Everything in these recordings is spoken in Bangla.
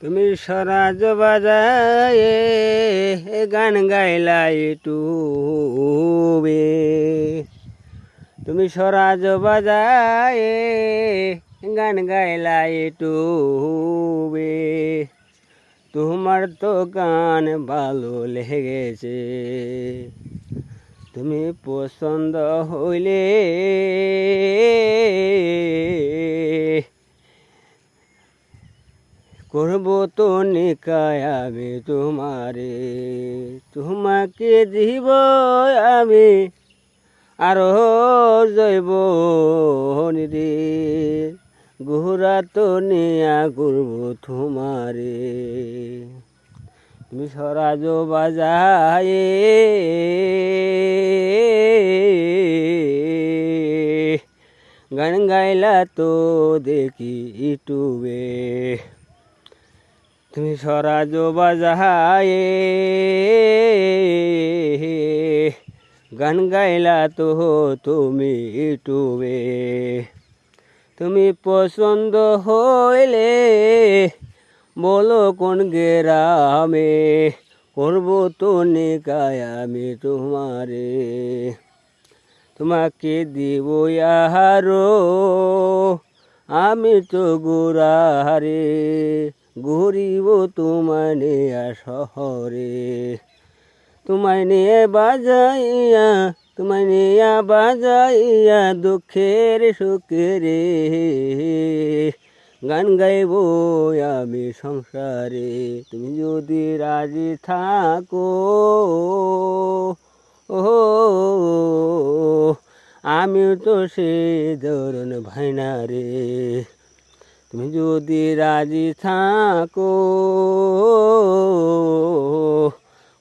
তুমি স্বরাজ বাজায় গান গাইলা ইউটিউবে, তুমি স্বরাজ বাজায় গান গাইলা ইউটিউবে। তোমার তো গান ভালো লেগেছে, তুমি পছন্দ হইলে করব তো নিকায় আমি তোমারে, তোমাকে দিব আমি আরো জৈব নিরে, ঘোরা তো নিয়া করব তোমারে। তুমি স্বরাজ বাজায় গান গাইলা তো দেখি ইউটিউবে, তুমি স্বরাজ বাজায় গান গাইলা তো তুমি ইউটিউবে। তুমি পছন্দ হইলে বলো কোন গ্রামে, করব তো নিকায় আমি তোমারে, তোমাকে দিব আহারো আমি তো গোরারে, ঘুরিব তোমায় নিয়া শহরে। তোমায় নিয়ে বাজাইয়া, তোমায় নিয়া বাজাইয়া দুঃখের সুখেরে গান গাইব আমি সংসারে। তুমি যদি রাজি থাকো ও আমিও তো সে ধরুন ভাইনা রে, তুমি যদি রাজি থাকো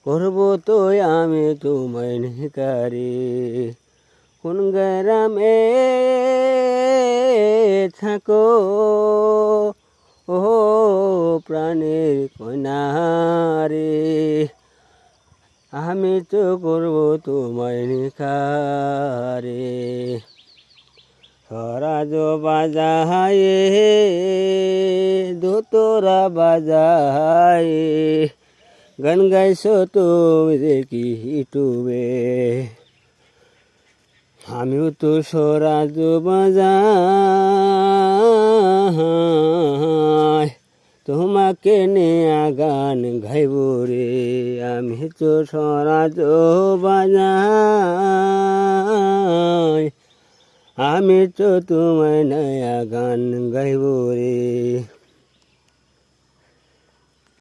করব তো আমি তোমায় নিকারে। কোন গ্রামে থাকো ও প্রাণের কন্যারে, আমি তো করব তোমায় নিকারে। স্বরাজ বাজায় দোতরা বাজায় গান গাইছো তুমি দেখি ইউটিউবে, আমিও তো স্বরাজ বাজায় তোমাকে নিয়া গান গাইব রে। আমি তো স্বরাজ বাজায় আমি তো তোমায় নয়া গান গাইব রে।